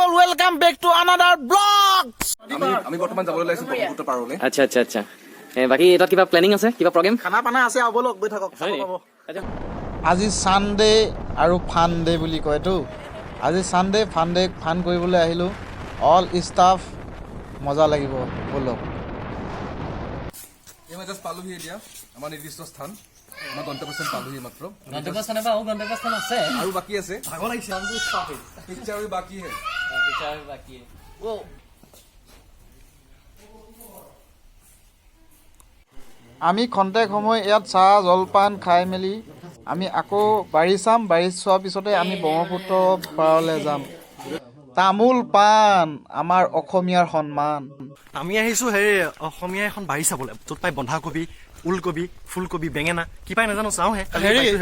সকল welcome back to another blogs আমি বৰ্তমান যাবলৈ ওলাইছো ব্ৰহ্মপুত্ৰ পাৰলৈ আচ্ছা আচ্ছা আচ্ছা বাকি এটা কিবা প্ল্যানিং আছে কিবা প্ৰগ্ৰাম খানা পানা আছে আবলক গৈ থাকক হয় পাব আচ্ছা আজি সানডে আৰু ফান ডে বুলি কয়তো আজি সানডে ফান কৰিবলৈ আহিলো অল ষ্টাফ মজা লাগিব বলক এই মই জাষ্ট পালোহি এতিয়া আমাৰ নিৰ্দিষ্ট স্থান আমাৰ গন্তব্যস্থান পালোহি মাত্ৰ গন্তব্যস্থান বা গন্তব্যস্থান আছে আৰু বাকী আছে ভাগৰ লাগিছে আমি ষ্টাফ পিকচাৰ আৰু বাকী হে বিচাৰ বাকি ও আমি খন্তেক সময় ইয়াত চাহ জলপান খাই মেলি আমি আকৌ বাৰী চাম বাৰী চোৱাৰ পিছতে আমি ব্ৰহ্মপুত্ৰ পাৰলৈ যাম তামোল পাণ আমাৰ অসমীয়াৰ সন্মান আমি আহিছো অসমীয়া এখন বাৰী চাবলৈ য'ত পাই বন্ধাকবি ওলকবি ফুলকবি বেঙেনা কি পাই নাজানো চাওঁহে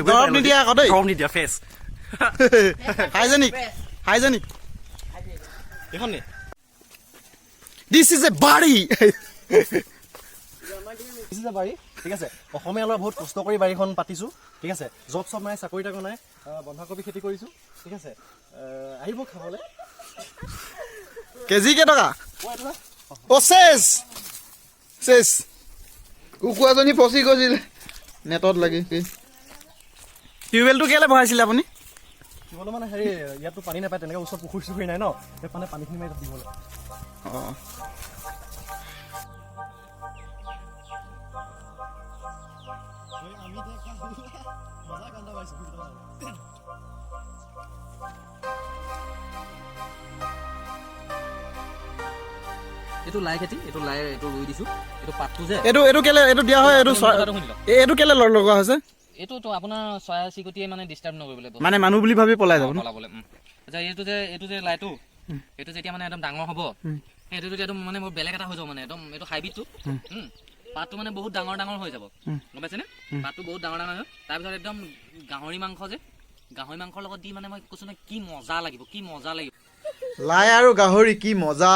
দৰৱ নিদিয়া আকৌ দেই দৰৱ নিদিয়া ফ্ৰেছ হাইজেনিক এইখন নে দিছ ইজ এ বাৰী বাৰী ঠিক আছে অসমীয়া ল'ৰা বহুত কষ্ট কৰি বাৰীখন পাতিছো ঠিক আছে জব চব নাই চাকৰি তাকৰি নাই বন্ধাকবি খেতি কৰিছো ঠিক আছে আহিব খাবলৈ কেজি কেইটকা অ' চেছ কুকুৰাজনী পচি গৈছিল নেটত লাগি টিউবৱেলটো কেলৈ ভৰাইছিলে আপুনি দিবলৈ মানে ইয়াততো পানী নাপায় তেনেকৈ ওচৰত পুখুৰী চুখুৰী নাই ন সেইকাৰণে পানীখিনি মাৰি দিবলৈ অঁ এইটো লাই খেতি এইটো ৰুই দিছো এইটো পাতটো যে এইটো কেলে এইটো দিয়া হয় এইটো কেলে লগোৱা হৈছে এইটো তো আপোনাৰ চৰাই চিকটিয়ে মানে ডিস্টাৰ্ব নকৰিবলৈ মানে মানুহ বুলি ভাবি পলাই যাব পলাবলৈ আচ্ছা এইটো যে লাইটো এইটো যেতিয়া মানে একদম ডাঙৰ হ'ব এইটো যদি একদম মানে বেলেগ এটা হৈ যাব মানে একদম এইটো হাইব্ৰিডটো পাতটো মানে বহুত ডাঙৰ হৈ যাব গম পাইছেনে পাতটো বহুত ডাঙৰ হয় তাৰপিছত একদম গাহৰি মাংসৰ লগত দি মানে মই কৈছো নহয় কি মজা লাগিব লাই আৰু গাহৰি কি মজা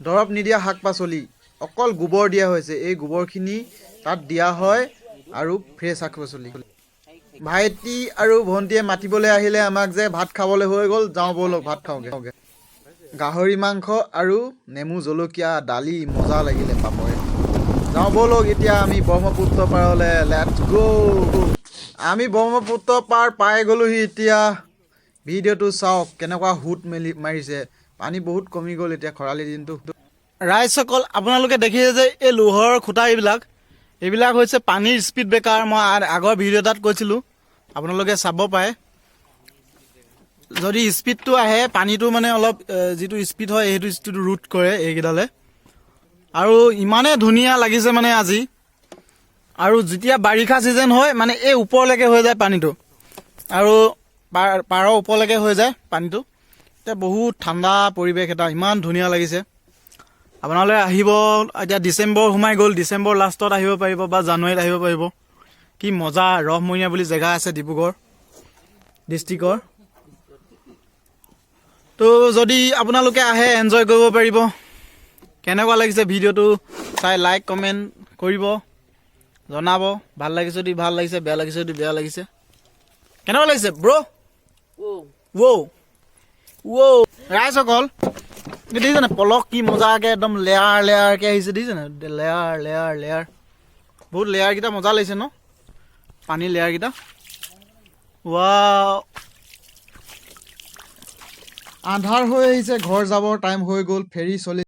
দৰৱ নিদিয়া শাক পাচলি অকল গোবৰ দিয়া হৈছে এই গোবৰখিনি তাত দিয়া হয় আৰু ফ্ৰেছ শাক পাচলি ভাইটি আৰু ভণ্টিয়ে মাতিবলৈ আহিলে আমাক যে ভাত খাবলৈ হৈ গ'ল যাওঁ ব'লক ভাত খাওঁগে গাহৰি মাংস আৰু নেমু জলকীয়া দালি মজা লাগিলে পাপৰে যাওঁ ব'লক এতিয়া আমি ব্ৰহ্মপুত্ৰ পাৰলৈ লেটছ গ' আমি ব্ৰহ্মপুত্ৰ পাৰ পাই গ'লোহি এতিয়া ভিডিঅ'টো চাওক কেনেকুৱা হুট মাৰিছে পানী বহুত কমি গ'ল এতিয়া খৰালি দিনটো ৰাইজসকল আপোনালোকে দেখিছে যে এই লোহৰ খুঁটা এইবিলাক হৈছে পানীৰ স্পীড ব্ৰেকাৰ মই আগৰ ভিডিঅ' এটাত কৈছিলোঁ আপোনালোকে চাব পাৰে যদি স্পীডটো আহে পানীটো মানে অলপ যিটো স্পীড হয় সেইটো স্পীড ৰোধ কৰে এইকেইডালে আৰু ইমানেই ধুনীয়া লাগিছে মানে আজি আৰু যেতিয়া বাৰিষা ছিজন হয় মানে এই ওপৰলৈকে হৈ যায় পানীটো আৰু পাৰৰ ওপৰলৈকে হৈ যায় পানীটো এতিয়া বহুত ঠাণ্ডা পৰিৱেশ এটা ইমান ধুনীয়া লাগিছে আপোনালোকে আহিব এতিয়া ডিচেম্বৰ সোমাই গ'ল ডিচেম্বৰ লাষ্টত আহিব পাৰিব বা জানুৱাৰীত আহিব পাৰিব কি মজা ৰহমৰীয়া বুলি জেগা আছে ডিব্ৰুগড় ডিষ্ট্ৰিক্টৰ তো যদি আপোনালোকে আহে এনজয় কৰিব পাৰিব কেনেকুৱা লাগিছে ভিডিঅ'টো চাই লাইক কমেণ্ট কৰিব জনাব ভাল লাগিছে যদি ভাল লাগিছে বেয়া লাগিছে যদি বেয়া লাগিছে কেনেকুৱা লাগিছে ব্ৰ' ৰাইজসকল দেখিছেনে পলক কি মজাকে একদম লেয়াৰকে আহিছে দেখিছেনে লেয়াৰ বহুত লেয়াৰকেইটা মজা লাগিছে ন পানীৰ লেয়াৰকেইটা ৱাও আন্ধাৰ হৈ আহিছে ঘৰ যাবৰ টাইম হৈ গ'ল ফেৰী চলি